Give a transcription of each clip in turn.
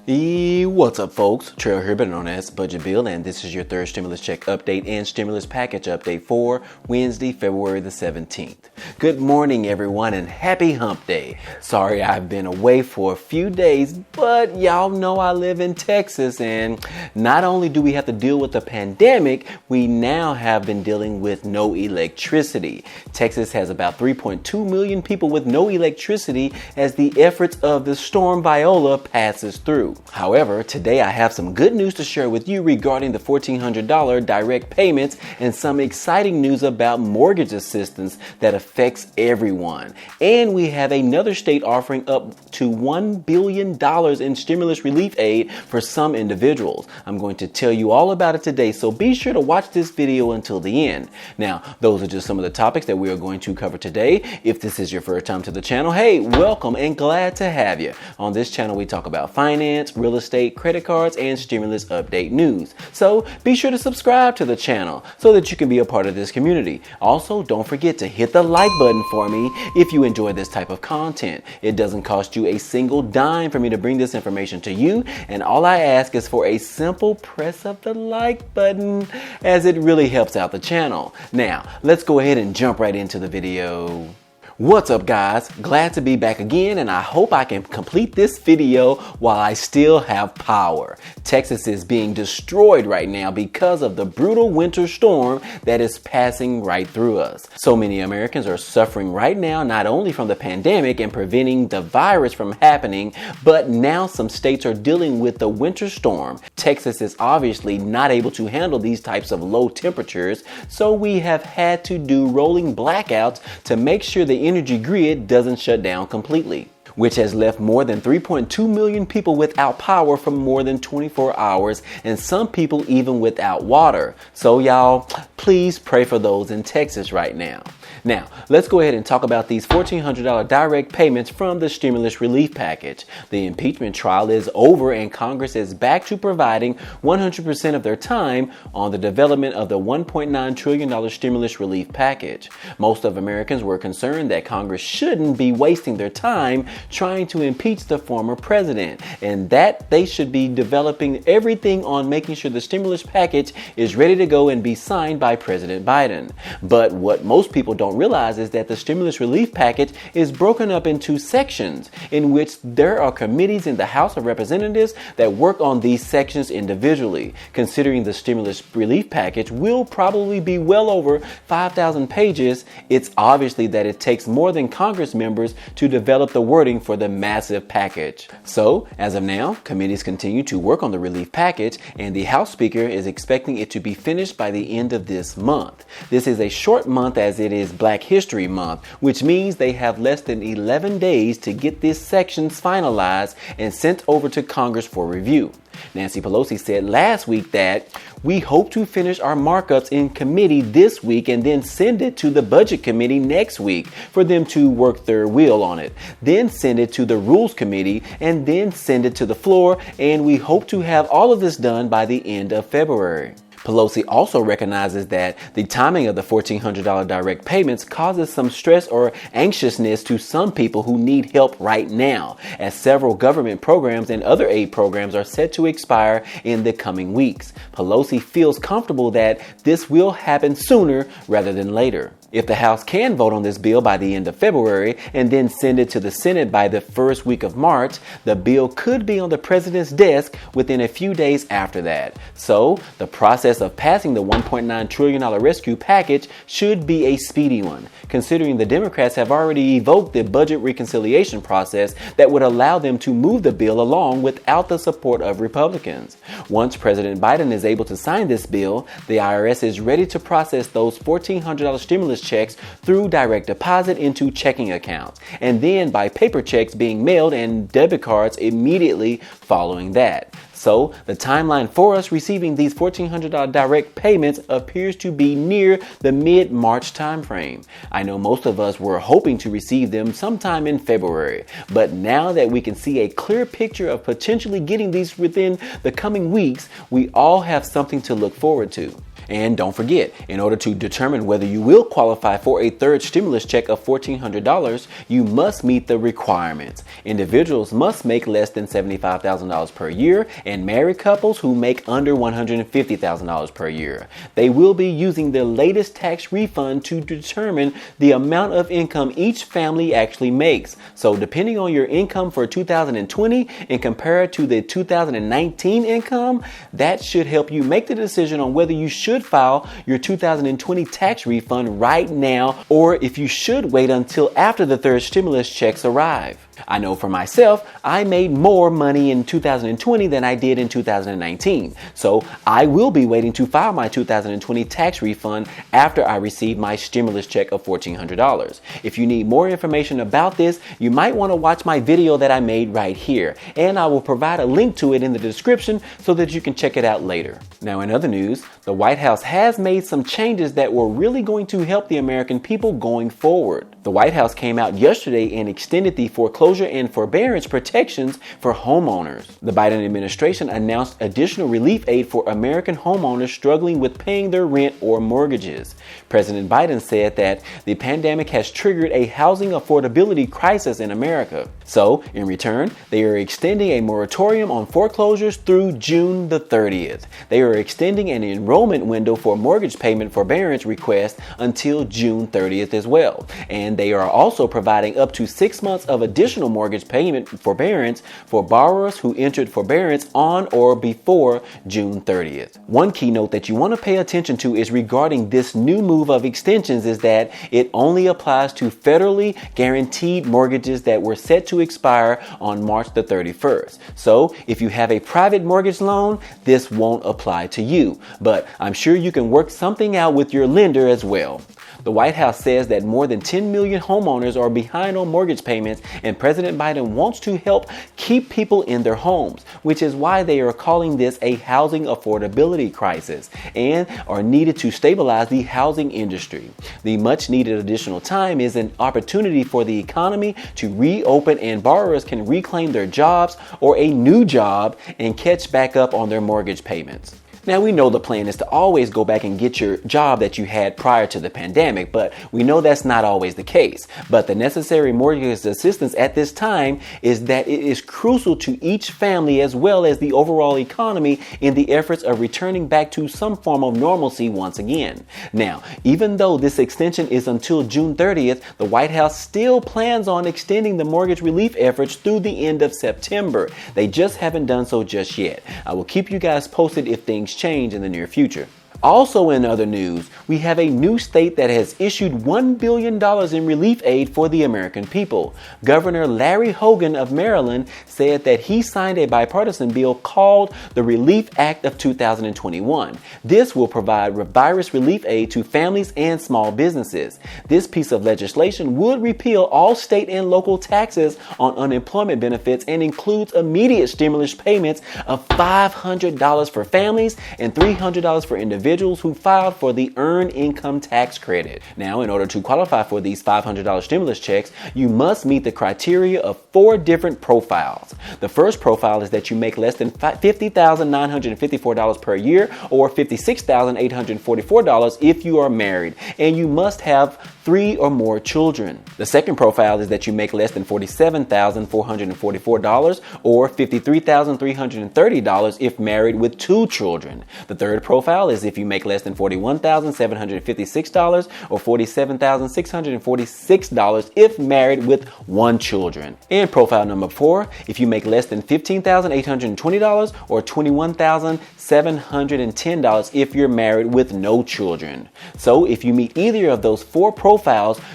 What's up, folks? Trail here, better known as Budget Bill, and this is your third stimulus check update and stimulus package update for Wednesday, February the 17th. Good morning, everyone, and happy hump day. Sorry I've been away for a few days, but y'all know I live in Texas, and not only do we have to deal with the pandemic, we now have been dealing with no electricity. Texas has about 3.2 million people with no electricity as the efforts of the storm Viola passes through. However, today I have some good news to share with you regarding the $1,400 direct payments and some exciting news about mortgage assistance that affects everyone. And we have another state offering up to $1 billion in stimulus relief aid for some individuals. I'm going to tell you all about it today, so be sure to watch this video until the end. Now, those are just some of the topics that we are going to cover today. If this is your first time to the channel, hey, welcome and glad to have you. On this channel, we talk about finance, real estate, credit cards, and stimulus update news. So be sure to subscribe to the channel so that you can be a part of this community. Also, don't forget to hit the like button for me if you enjoy this type of content. It doesn't cost you a single dime for me to bring this information to you, and all I ask is for a simple press of the like button, as it really helps out the channel. Now, let's go ahead and jump right into the video. What's up, guys? Glad to be back again, and I hope I can complete this video while I still have power. Texas is being destroyed right now because of the brutal winter storm that is passing right through us. So many Americans are suffering right now, not only from the pandemic and preventing the virus from happening, but now some states are dealing with the winter storm. Texas is obviously not able to handle these types of low temperatures, so we have had to do rolling blackouts to make sure the energy grid doesn't shut down completely, which has left more than 3.2 million people without power for more than 24 hours, and some people even without water. So y'all, please pray for those in Texas right now. Now, let's go ahead and talk about these $1,400 direct payments from the stimulus relief package. The impeachment trial is over, and Congress is back to providing 100% of their time on the development of the $1.9 trillion stimulus relief package. Most of Americans were concerned that Congress shouldn't be wasting their time trying to impeach the former president, and that they should be developing everything on making sure the stimulus package is ready to go and be signed by President Biden. But what most people don't realize is that the stimulus relief package is broken up into sections in which there are committees in the House of Representatives that work on these sections individually. Considering the stimulus relief package will probably be well over 5,000 pages, it's obviously that it takes more than Congress members to develop the wording for the massive package. So, as of now, committees continue to work on the relief package, and the House Speaker is expecting it to be finished by the end of this month. This is a short month as it is Black History Month, which means they have less than 11 days to get these sections finalized and sent over to Congress for review. Nancy Pelosi said last week that we hope to finish our markups in committee this week and then send it to the Budget Committee next week for them to work their will on it. Then send it to the Rules Committee and then send it to the floor, and we hope to have all of this done by the end of February. Pelosi also recognizes that the timing of the $1,400 direct payments causes some stress or anxiousness to some people who need help right now, as several government programs and other aid programs are set to expire in the coming weeks. Pelosi feels comfortable that this will happen sooner rather than later. If the House can vote on this bill by the end of February and then send it to the Senate by the first week of March, the bill could be on the president's desk within a few days after that. So, the process of passing the $1.9 trillion rescue package should be a speedy one, considering the Democrats have already evoked the budget reconciliation process that would allow them to move the bill along without the support of Republicans. Once President Biden is able to sign this bill, the IRS is ready to process those $1,400 stimulus checks through direct deposit into checking accounts, and then by paper checks being mailed and debit cards immediately following that. So the timeline for us receiving these $1,400 direct payments appears to be near the mid-March timeframe. I know most of us were hoping to receive them sometime in February, but now that we can see a clear picture of potentially getting these within the coming weeks, we all have something to look forward to. And don't forget, in order to determine whether you will qualify for a third stimulus check of $1,400, you must meet the requirements. Individuals must make less than $75,000 per year, and married couples who make under $150,000 per year. They will be using the latest tax refund to determine the amount of income each family actually makes. So depending on your income for 2020 and compared to the 2019 income, that should help you make the decision on whether you should file your 2020 tax refund right now, or if you should wait until after the third stimulus checks arrive. I know for myself, I made more money in 2020 than I did in 2019. So I will be waiting to file my 2020 tax refund after I receive my stimulus check of $1,400. If you need more information about this, you might want to watch my video that I made right here, and I will provide a link to it in the description so that you can check it out later. Now, in other news, the White House has made some changes that were really going to help the American people going forward. The White House came out yesterday and extended the foreclosure and forbearance protections for homeowners. The Biden administration announced additional relief aid for American homeowners struggling with paying their rent or mortgages. President Biden said that the pandemic has triggered a housing affordability crisis in America. So, in return, they are extending a moratorium on foreclosures through June the 30th. They are extending an enrollment window for mortgage payment forbearance requests until June 30th as well. And they are also providing up to 6 months of additional mortgage payment forbearance for borrowers who entered forbearance on or before June 30th. One key note that you want to pay attention to is regarding this new move of extensions is that it only applies to federally guaranteed mortgages that were set to expire on March the 31st. So if you have a private mortgage loan, this won't apply to you, but I'm sure you can work something out with your lender as well. The White House says that more than 10 million homeowners are behind on mortgage payments, and President Biden wants to help keep people in their homes, which is why they are calling this a housing affordability crisis and are needed to stabilize the housing industry. The much needed additional time is an opportunity for the economy to reopen, and borrowers can reclaim their jobs or a new job and catch back up on their mortgage payments. Now, we know the plan is to always go back and get your job that you had prior to the pandemic, but we know that's not always the case. But the necessary mortgage assistance at this time is that it is crucial to each family as well as the overall economy in the efforts of returning back to some form of normalcy once again. Now, even though this extension is until June 30th, the White House still plans on extending the mortgage relief efforts through the end of September. They just haven't done so just yet. I will keep you guys posted if things change in the near future. Also in other news, we have a new state that has issued $1 billion in relief aid for the American people. Governor Larry Hogan of Maryland said that he signed a bipartisan bill called the Relief Act of 2021. This will provide virus relief aid to families and small businesses. This piece of legislation would repeal all state and local taxes on unemployment benefits and includes immediate stimulus payments of $500 for families and $300 for individuals who filed for the Earned Income Tax Credit. Now, in order to qualify for these $500 stimulus checks, you must meet the criteria of 4 different profiles. The first profile is that you make less than $50,954 per year or $56,844 if you are married, and you must have 3 or more children. The second profile is that you make less than $47,444 or $53,330 if married with 2 children. The third profile is if you make less than $41,756 or $47,646 if married with 1 children. And profile number 4, if you make less than $15,820 or $21,710 if you're married with no children. So if you meet either of those 4 profiles,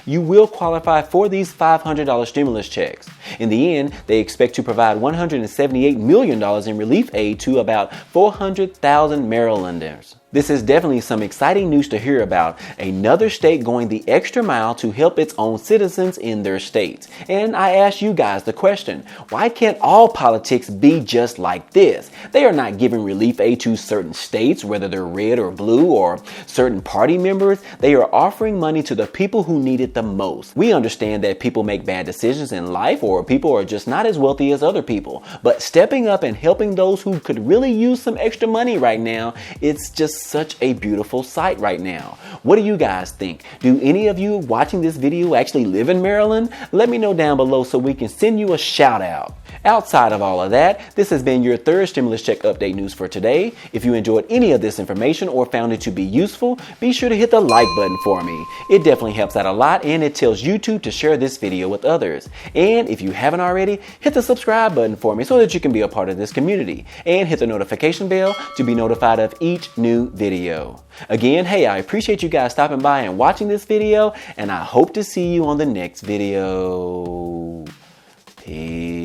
you will qualify for these $500 stimulus checks. In the end, they expect to provide $178 million in relief aid to about 400,000 Marylanders. This is definitely some exciting news to hear about. Another state going the extra mile to help its own citizens in their states. And I ask you guys the question, why can't all politics be just like this? They are not giving relief aid to certain states, whether they're red or blue, or certain party members. They are offering money to the people who need it the most. We understand that people make bad decisions in life, or people are just not as wealthy as other people. But stepping up and helping those who could really use some extra money right now, it's just such a beautiful sight right now. What do you guys think? Do any of you watching this video actually live in Maryland? Let me know down below so we can send you a shout out. Outside of all of that, this has been your third stimulus check update news for today. If you enjoyed any of this information or found it to be useful, be sure to hit the like button for me. It definitely helps out a lot, and it tells YouTube to share this video with others. And if you haven't already, hit the subscribe button for me so that you can be a part of this community. And hit the notification bell to be notified of each new video. Again, hey, I appreciate you guys stopping by and watching this video, and I hope to see you on the next video. Peace.